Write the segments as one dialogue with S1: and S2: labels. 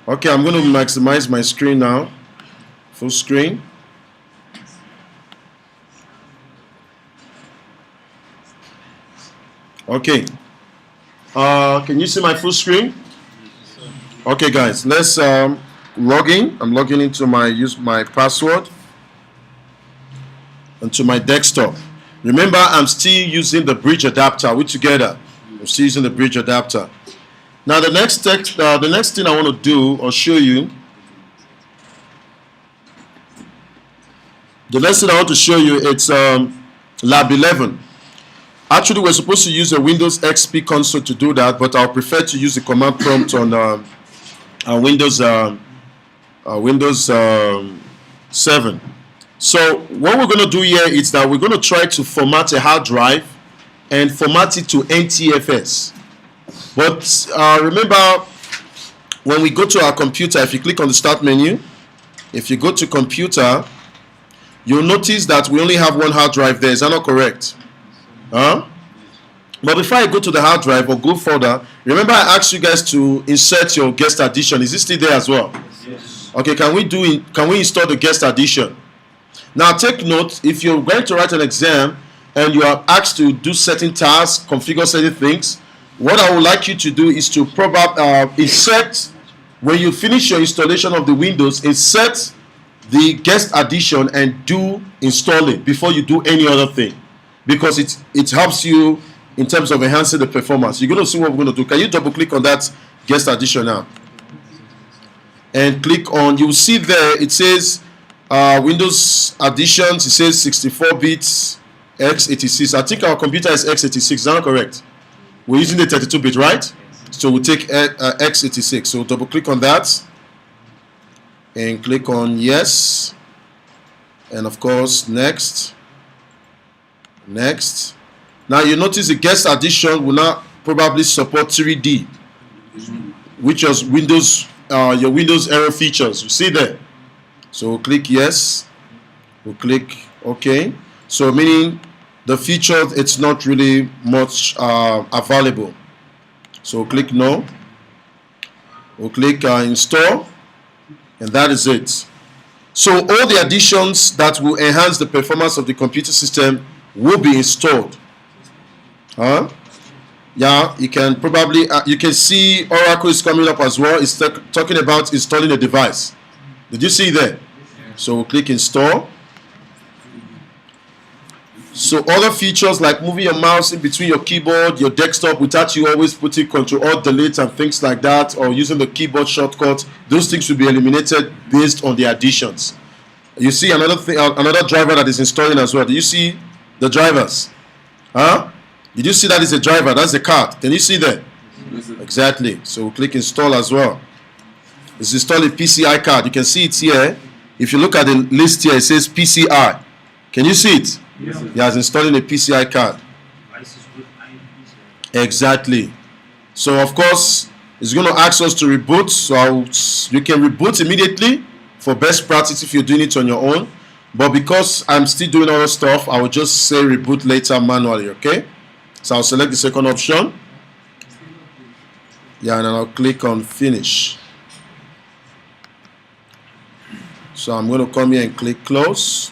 S1: Okay, I'm going to maximize my screen now. Full screen. Okay. Can you see my full screen? Okay, guys, let's log in. I'm logging into my password into my desktop. Remember, I'm still using the bridge adapter. We're together. I'm still using the bridge adapter. Now, the next thing I want to do or show you. The next thing I want to show you, it's Lab 11. Actually, we're supposed to use a Windows XP console to do that, but I'll prefer to use the command prompt on Windows 7. So what we're going to do here is that we're going to try to format a hard drive and format it to Ntfs. But remember, when we go to our computer, if you click on the Start menu, if you go to Computer, you'll notice that we only have one hard drive there. Is that not correct? But before I go to the hard drive or go further, remember I asked you guys to insert your guest addition. Is it still there as well?
S2: Yes.
S1: Okay, can we install the guest addition? Now take note, if you're going to write an exam and you are asked to do certain tasks, configure certain things, what I would like you to do is to insert, when you finish your installation of the Windows, insert the guest addition and do install it before you do any other thing, because it helps you in terms of enhancing the performance. You're going to see what we're going to do. Can you double click on that guest addition now? And click on, you'll see there, it says Windows additions, it says 64 bits, x86. I think our computer is x86, is that correct? We're using the 32-bit, right? So we'll take x86. So double click on that and click on yes. And of course, next. Next. Now you notice the guest addition will now probably support 3D, which is Windows, your Windows error features. You see there. So we'll click yes. We'll click OK. So meaning the feature, it's not really much available. So we'll click no. We'll click install, and that is it. So all the additions that will enhance the performance of the computer system will be installed. Yeah, you can probably you can see Oracle is coming up as well. It's talking about installing a device. Did you see there? So we'll click install. So other features like moving your mouse in between your keyboard, your desktop, without you always putting Ctrl-Alt-Delete and things like that, or using the keyboard shortcut, those things will be eliminated based on the additions. You see another thing, another driver that is installing as well. Do you see the drivers? Did you see that is a driver? That's a card. Can you see that?
S2: Yes,
S1: Exactly. So we'll click install as well. It's installing PCI card. You can see it here. If you look at the list here, it says PCI. Can you see it?
S2: yes.
S1: Yeah, it's installing a PCI card. Exactly. So of course, it's going to ask us to reboot. So you can reboot immediately for best practice if you're doing it on your own. But because I'm still doing other stuff, I will just say reboot later manually. Okay. So I'll select the second option. Yeah, and then I'll click on finish. So I'm going to come here and click close,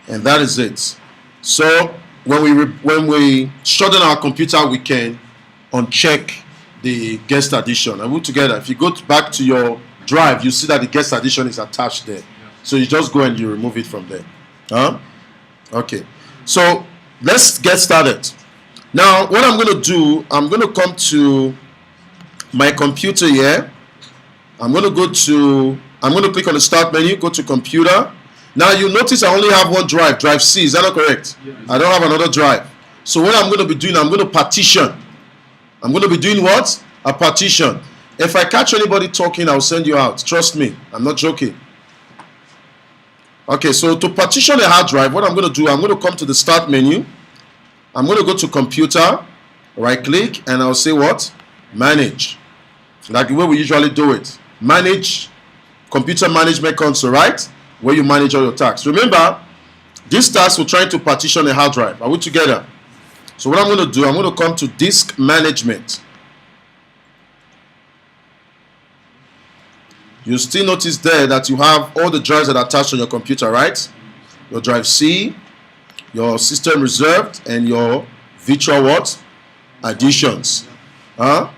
S1: and that is it. So when we shut down our computer, we can uncheck the guest addition. And we're together. If you go back to your drive, you see that the guest addition is attached there. So you just go and you remove it from there. Okay. So let's get started. Now, what I'm going to do, I'm going to come to my computer here. I'm going to click on the Start menu, go to Computer. Now, you notice I only have one drive, Drive C. Is that not correct?
S2: Yes.
S1: I don't have another drive. So what I'm going to be doing, I'm going to partition. I'm going to be doing what? A partition. If I catch anybody talking, I'll send you out. Trust me. I'm not joking. Okay, so to partition a hard drive, what I'm going to do, I'm going to come to the Start menu. I'm going to go to Computer, right-click, and I'll say what? Manage. Like the way we usually do it. Manage, Computer Management Console, right? Where you manage all your tasks. Remember, this task we're trying to partition a hard drive. Are we together? So what I'm going to do, I'm going to come to Disk Management. You still notice there that you have all the drives that are attached on your computer, right? Your drive C, your system reserved, and your virtual what? Additions. Huh?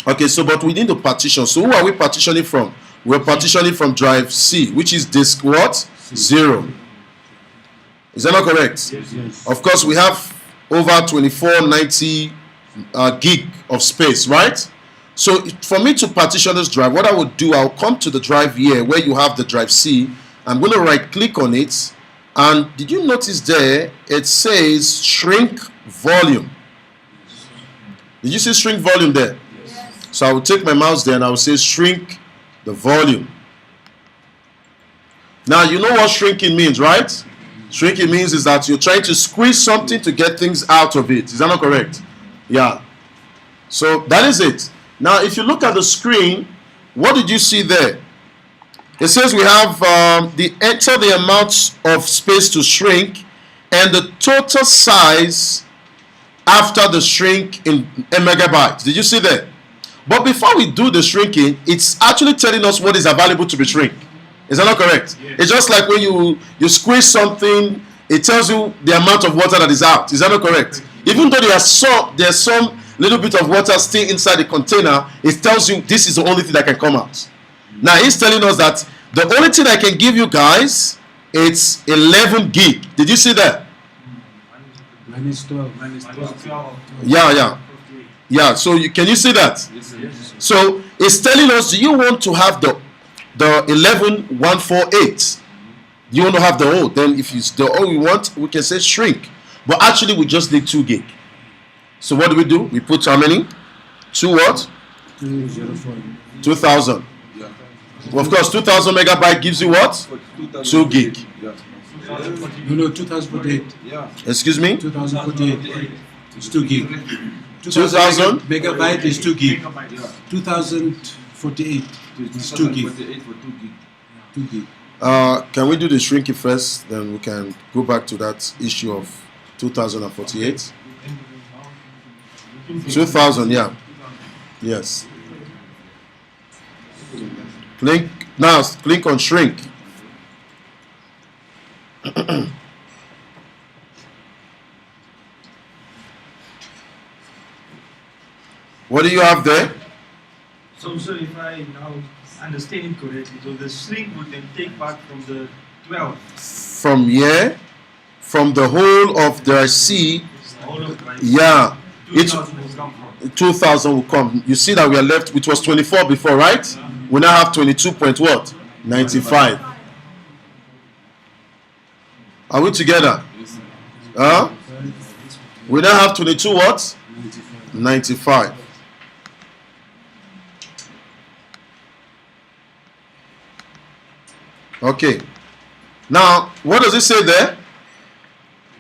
S1: Okay, so but we need to partition. So who are we partitioning from? We're partitioning from drive C, which is disk what? 0. Is that not correct?
S2: Yes.
S1: Of course, we have over 2490 gig of space, right? So for me to partition this drive, what I would do, I'll come to the drive here where you have the drive C. I'm going to right click on it. And did you notice there, it says shrink volume. Did you see shrink volume there?
S2: Yes.
S1: So I will take my mouse there and I will say shrink the volume. Now you know what shrinking means, right? Shrinking means is that you're trying to squeeze something to get things out of it. Is that not correct? Yeah. So that is it. Now if you look at the screen, what did you see there? It says we have enter the amount of space to shrink and the total size after the shrink in megabytes. Did you see that? But before we do the shrinking, it's actually telling us what is available to be shrink. Is that not correct?
S2: Yes.
S1: It's just like when you squeeze something, it tells you the amount of water that is out. Is that not correct? Even though there's some little bit of water still inside the container, it tells you this is the only thing that can come out. Now he's telling us that the only thing I can give you guys, it's 11 gig. Did you see that?
S3: Minus 12.
S1: Yeah. So can you see that?
S2: Yes.
S1: So it's telling us, do you want to have the 11148? You want to have the whole? Then if it's the all we want, we can say shrink. But actually, we just need 2 gig. So what do? We put how many? 2 what?
S3: 204.
S1: 2000. Well, of course, 2000 megabyte gives you what? 2 gig.
S3: No, 2048.
S1: Excuse me?
S3: 2048. It's 2 gig.
S1: 2000
S3: megabyte is 2 gig. 2048 is 2 gig. 2 gig.
S1: Can we do the shrinking first? Then we can go back to that issue of 2048. 2000, yeah. Yes. Click on shrink. What do you have there?
S4: So, sir, if I now understand it correctly, so the shrink would then take part from the 12.
S1: From here, from the whole of the C,
S4: The whole of right?
S1: yeah,
S4: 2000 will come from.
S1: 2000 will come. You see that we are left, which was 24 before, right? We now have 22.95. Are we together? Huh? We now have 22 what? 95. Okay. Now, what does it say there?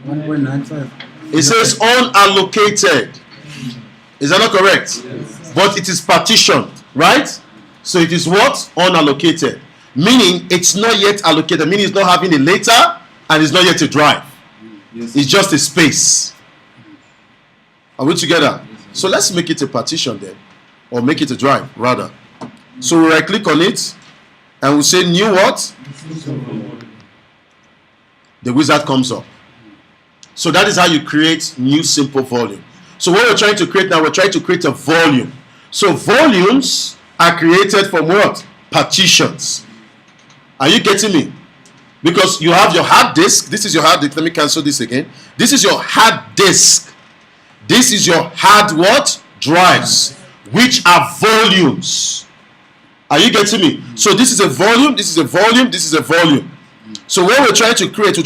S3: 1.95.
S1: It says unallocated. Is that not correct?
S3: Yes.
S1: But it is partitioned, right? So it is what? Unallocated. Meaning it's not yet allocated. Meaning it's not having a later and it's not yet a drive.
S2: Yes.
S1: It's just a space. Are we together? So let's make it a partition then. Or make it a drive, rather. So we right click on it and we say new what? The wizard comes up. So that is how you create new simple volume. So what we're trying to create now, we're trying to create a volume. So volumes are created from what? Partitions. Are you getting me? Because you have your hard disk. This is your hard disk. Let me cancel this again. This is your hard disk. This is your hard what? Drives, which are volumes. Are you getting me? So this is a volume, this is a volume, this is a volume. So what we're trying to create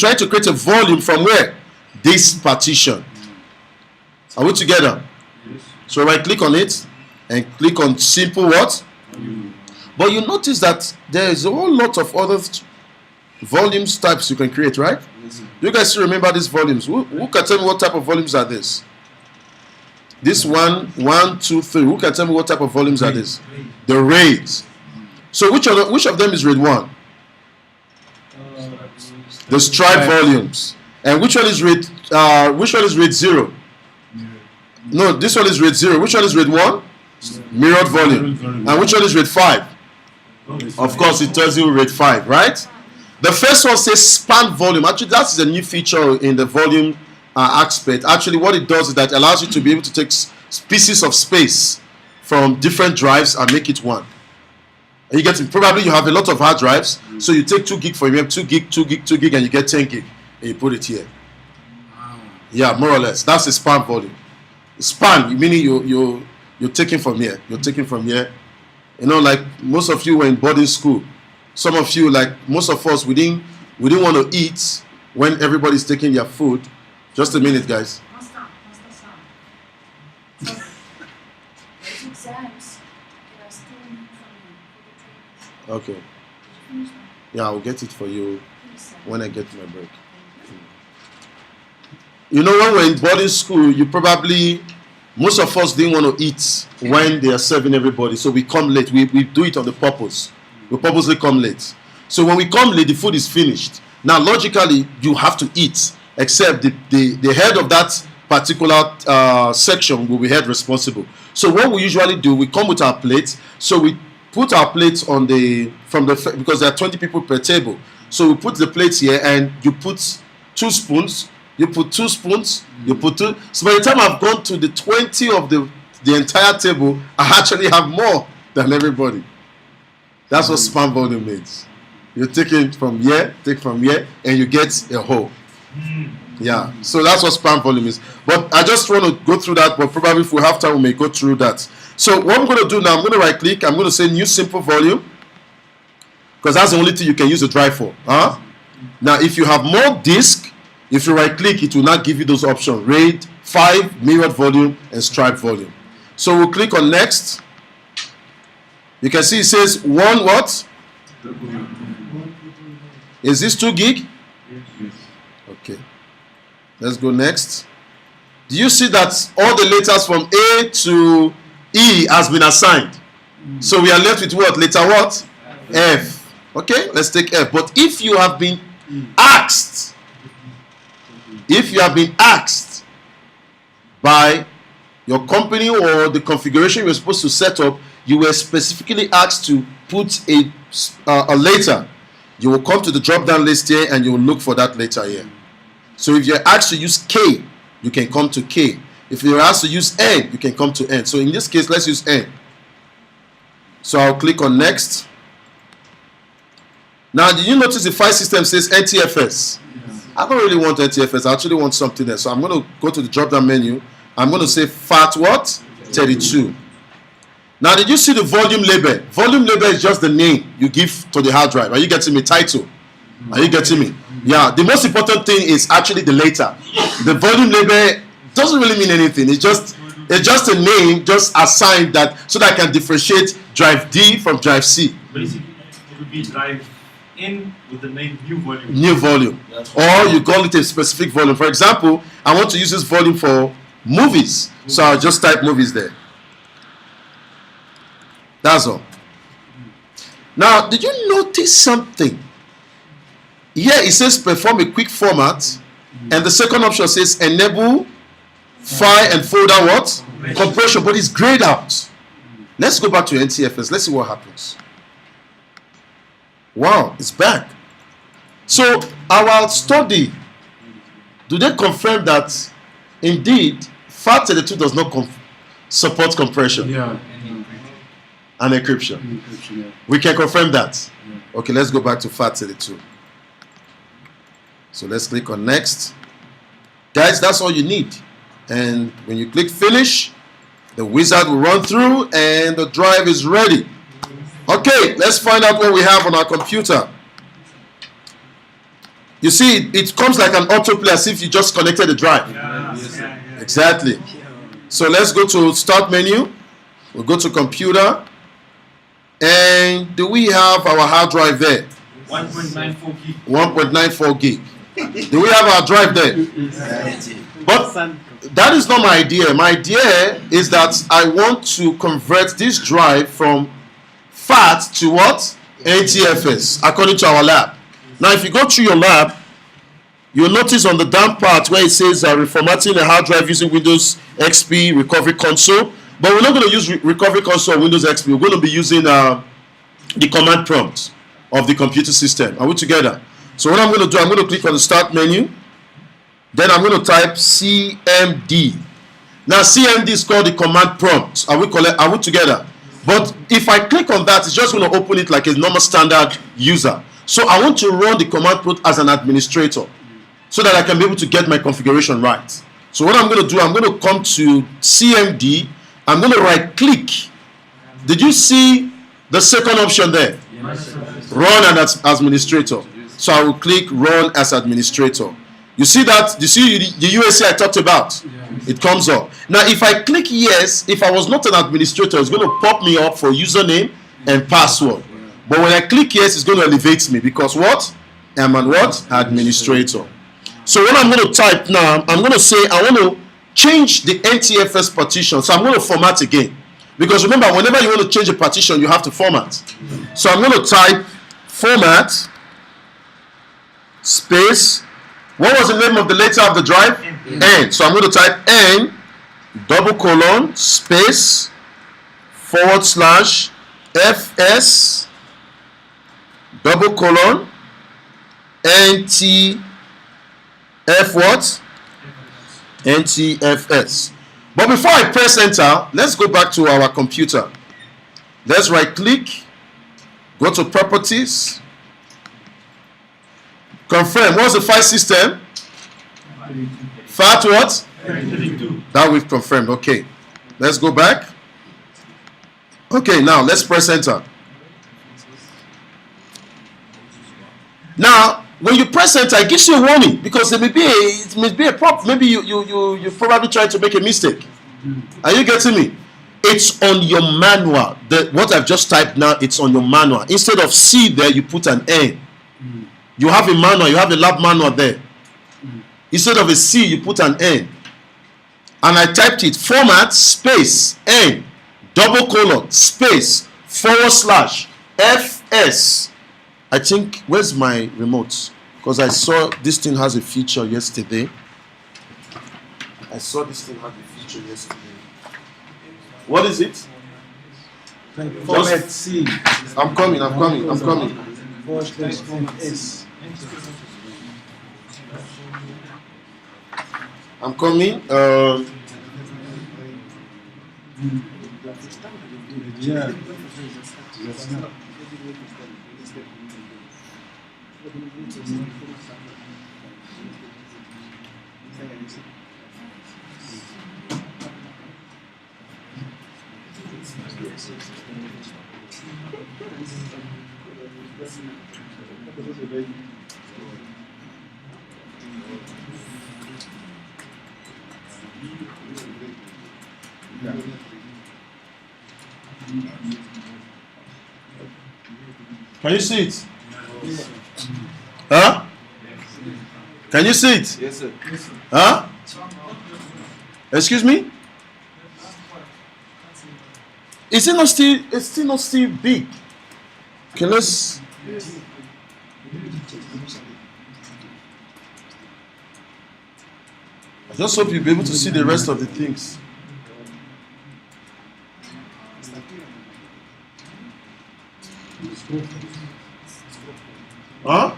S1: a volume from where? This partition. Are we together? So right click on it and click on simple what? But you notice that there is a whole lot of other volumes types you can create, right? You guys still remember these volumes? Who can tell me what type of volumes are this? This 1, 2, 3. Who can tell me what type of volumes are this? The raids. So which of them is RAID 1? The stripe volumes. And which one is RAID 0? No, this one is RAID 0. Which one is RAID 1? Mirrored volume. And which one is RAID 5? Of course, it tells you RAID 5, right? The first one says span volume. Actually, that is a new feature in the volume aspect. Actually, what it does is that it allows you to be able to take pieces of space from different drives and make it one. And you get it. Probably you have a lot of hard drives, so you take 2 gig from here, 2 gig, 2 gig, 2 gig, and you get 10 gig, and you put it here. Yeah, more or less. That's a span volume. Span, meaning you're taking from here. You're taking from here. You know, like most of you were in boarding school. Some of you, like most of us, we didn't want to eat when everybody's taking their food. Just a minute, guys.
S2: Master Sam. So, those exams that are still in for the trainings.
S1: Okay.
S2: Did you finish them?
S1: Yeah, I'll get it for you
S2: Please, sir.
S1: when I get my break. You know, when we're in boarding school, most of us didn't want to eat when they are serving everybody. So we come late. We do it on the purpose. We purposely come late. So when we come late, the food is finished. Now, logically, you have to eat, except the head of that particular section will be held responsible. So what we usually do, we come with our plates. So we put our plates on because there are 20 people per table. So we put the plates here, and you put 2 spoons. You put 2 spoons. You put 2. So by the time I've gone to the 20 of the entire table, I actually have more than everybody. That's what span volume means. You take it from here, and you get a whole. Yeah. So that's what span volume is. But I just want to go through that. But probably if we have time, we may go through that. So what I'm going to do now, I'm going to right click. I'm going to say new simple volume, because that's the only thing you can use the drive for. Now, if you have more disk, if you right click, it will not give you those options: RAID 5, mirrored volume, and stripe volume. So we'll click on next. You can see it says 1 what? Is this 2 gig?
S3: Yes.
S1: Okay. Let's go next. Do you see that all the letters from A to E has been assigned? So we are left with what? Letter what? F. Okay, let's take F. But if you have been asked, by your company or the configuration you're supposed to set up, you were specifically asked to put a letter, you will come to the drop down list here and you will look for that letter here. So if you're asked to use K, you can come to K. If you're asked to use N, you can come to N. So in this case, let's use N. So I'll click on next. Now, did you notice the file system says Ntfs? I don't really want Ntfs. I actually want something else. So I'm going to go to the drop down menu. I'm going to say FAT what? 32. Now, did you see the volume label? Volume label is just the name you give to the hard drive. Are you getting me? Title. Are you getting me? Yeah. The most important thing is actually the letter. The volume label doesn't really mean anything. It's just a name, just assigned that so that I can differentiate drive D from drive C.
S4: Basically, it would be drive in with the name new volume.
S1: New volume. Or you call it a specific volume. For example, I want to use this volume for movies. So I'll just type movies there. That's all. Now, did you notice something? Here it says perform a quick format, and the second option says enable file and folder what? Compression, but it's grayed out. Let's go back to Ntfs. Let's see what happens. Wow, it's back. So our study, do they confirm that indeed FAT32 does not support compression?
S3: Yeah.
S1: And encryption.
S3: Yeah.
S1: We can confirm that. Yeah. Okay, let's go back to FAT32. So let's click on next. Guys, that's all you need. And when you click finish, the wizard will run through and the drive is ready. Okay, let's find out what we have on our computer. You see, it comes like an autoplay as if you just connected the drive.
S4: Yeah.
S1: Exactly. So let's go to start menu. We'll go to computer. And do we have our hard drive there?
S4: 1.94 gig.
S1: 1.94 gig. Do we have our drive there? But that is not my idea. My idea is that I want to convert this drive from FAT to what? Ntfs, according to our lab. Now, if you go through your lab, you'll notice on the down part where it says reformatting a hard drive using Windows XP Recovery Console. But we're not going to use Recovery Console or Windows XP. We're going to be using the command prompt of the computer system. Are we together? So what I'm going to do, I'm going to click on the start menu. Then I'm going to type CMD. Now CMD is called the command prompt. Are we together? But if I click on that, it's just going to open it like a normal standard user. So I want to run the command prompt as an administrator so that I can be able to get my configuration right. So what I'm going to do, I'm going to come to CMD. I'm going to right click. Did you see the second option there? Run as administrator. So I will click run as administrator. You see that? You see the UAC I talked about? It comes up. Now if I click yes, if I was not an administrator, it's going to pop me up for username and password. But when I click yes, it's going to elevate me because what? I'm an what? Administrator. So what I'm going to type now, I'm going to say I want to change the Ntfs partition. So I'm going to format again. Because remember, whenever you want to change a partition, you have to format. So I'm going to type format space. What was the name of the letter of the drive? N. So I'm going to type N ; space / FS Ntf what? Ntfs. But before I press enter, let's go back to our computer. Let's right click, go to properties, confirm. What's the file system? FAT what?
S4: 32.
S1: That we've confirmed. Okay. Let's go back. Okay, now let's press enter. Now, when you press enter, it gives you a warning because it may be a problem. Maybe you probably tried to make a mistake. Are you getting me? It's on your manual. What I've just typed now, it's on your manual. Instead of C there, you put an N. You have a manual, you have a lab manual there. Instead of a C, you put an N. And I typed it, format space N ; space / FS. I think, where's my remote? Because I saw this thing has a feature yesterday. What is it?
S3: Format C.
S1: I'm coming.
S3: S.
S1: I'm coming.
S3: Yeah.
S1: Can you see it? Huh? Can you see it?
S3: Yes, sir.
S1: Huh? Excuse me? Is it not still? It's still not still big. Okay, let's. I just hope you'll be able to see the rest of the things. Huh?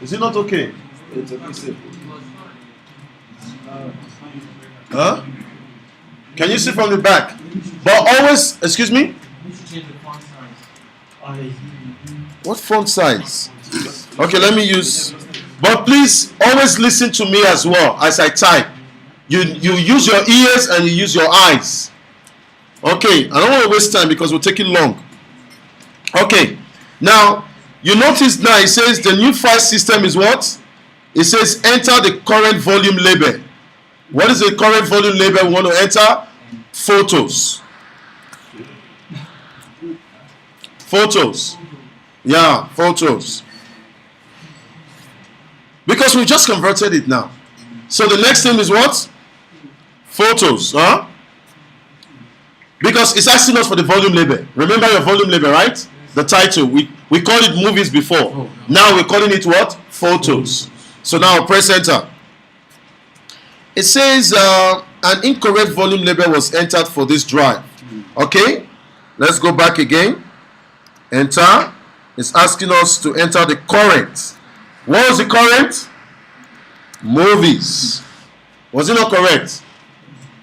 S1: Is it not okay?
S3: It's okay, sir.
S1: Huh? Can you see from the back? But always, excuse me? What font size? Okay, let me use. But please always listen to me as well as I type. You use your ears and you use your eyes. Okay, I don't want to waste time because we're taking long. Okay, now you notice now it says the new file system is what? It says enter the current volume label. What is the current volume label we want to enter? Photos. Photos. Yeah, photos. Because we just converted it now. So the next thing is what? Photos. Huh? Because it's asking us for the volume label. Remember your volume label, right? The title. We called it movies before. Now we're calling it what? Photos. So now press enter. It says an incorrect volume label was entered for this drive. Okay, let's go back again. Enter. It's asking us to enter the current. What was the current? Movies. Was it not correct?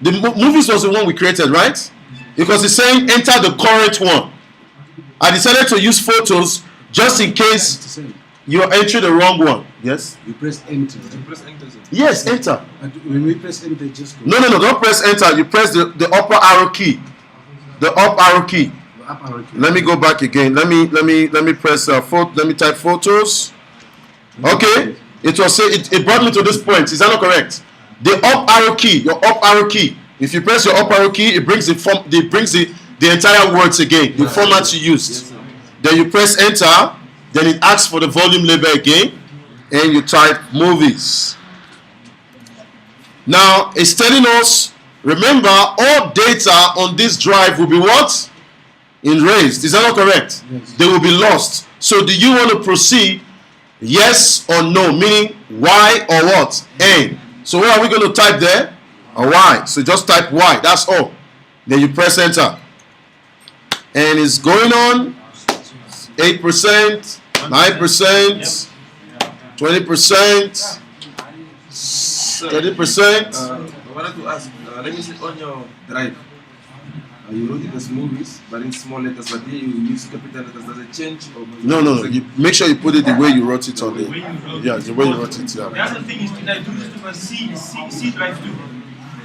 S1: The movies was the one we created, right? Because it's saying enter the current one. I decided to use photos just in case you're entering the wrong one. Yes?
S3: You press enter. You press enter.
S1: Yes, enter.
S3: When we press enter, just go.
S1: No, don't press enter. You press the upper arrow key. The up arrow key. Let me go back again. Let me press let me type photos. Okay. It was say it brought me to this point. Is that not correct? The up arrow key, your up arrow key. If you press your up arrow key, it brings the entire words again, the format you used. Then you press enter, then it asks for the volume label again, and you type movies. Now it's telling us, remember, all data on this drive will be what? Erased. Is that not correct?
S3: Yes.
S1: They will be lost. So do you want to proceed? Yes or no, meaning Y or what? N. So what are we going to type there? A Y. So just type Y. That's all. Then you press enter. And it's going on 8%, 9%, 20%, 30%.
S3: I wanted to ask, let me see on your drive. You wrote it as movies, but in small letters, but here you use capital letters. Does it change? Or
S1: No. You make sure you put it the way you wrote it on
S4: The
S1: there.
S4: way you wrote
S1: Yeah,
S4: it.
S1: the way you wrote it. Yeah.
S4: The other thing is, did I do this to my C drive too?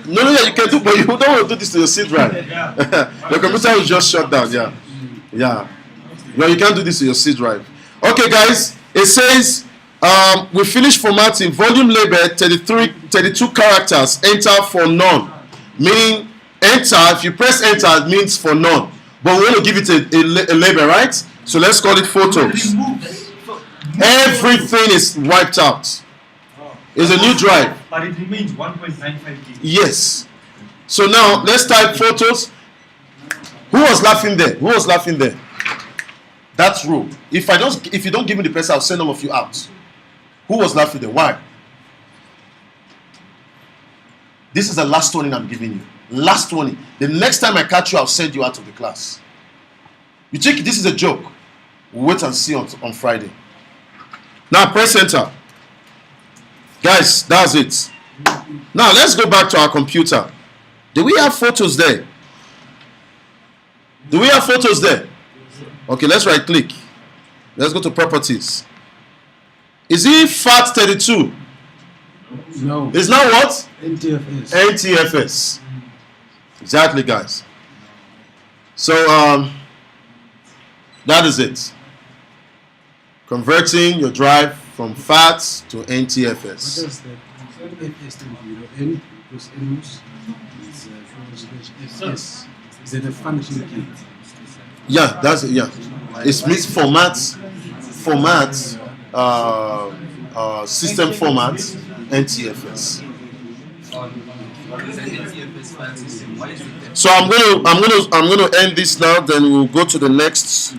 S1: No, you can do, but you don't want to do this to your C drive.
S4: Yeah.
S1: Your computer will just shut down. Yeah. No, you can't do this to your C drive. Okay, guys. It says we finished formatting volume label 32 characters. Enter for none. Meaning enter. If you press enter, it means for none. But we want to give it a label, right? So let's call it photos. Everything is wiped out. It's a new drive.
S4: But it remains 1.95 gig.
S1: Yes. So now let's type photos. Who was laughing there? That's rule. If you don't give me the person, I'll send all of you out. Who was laughing there? Why? This is the last warning I'm giving you. Last warning. The next time I catch you, I'll send you out of the class. You think this is a joke? We'll wait and see on Friday. Now press enter. Guys, that's it. Now let's go back to our computer. Do we have photos there? Okay, let's right click. Let's go to properties. Is it FAT32?
S3: No.
S1: It's now what?
S3: Ntfs.
S1: Ntfs. Exactly, guys. So that is it. Converting your drive from FAT to
S3: What
S1: Ntfs.
S3: does that? Ntfs stand for? N plus N is /fs. Is that a function key?
S1: Yeah, that's it. Yeah, it means format, system format, Ntfs. So I'm gonna end this now. Then we'll go to the next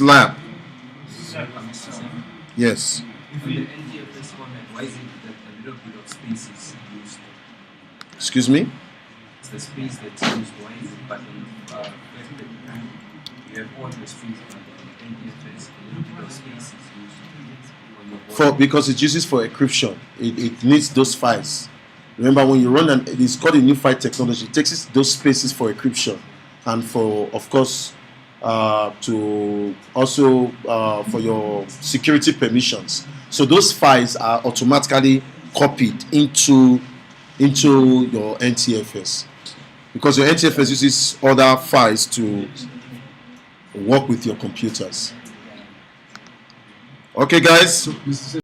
S1: lab. Yes.
S5: In the Ntfs format, why is it that a little bit of space is used?
S1: Excuse me.
S5: It's the space that's used. Why is it? But in you have all the strings, but in Ntfs, a little bit of space is used on your board.
S1: Because it uses for encryption. It needs those files. Remember, when you run it's called a new file technology. It takes those spaces for encryption and for, of course, to also for your security permissions. So those files are automatically copied into your Ntfs, because your Ntfs uses other files to work with your computers. Okay, guys.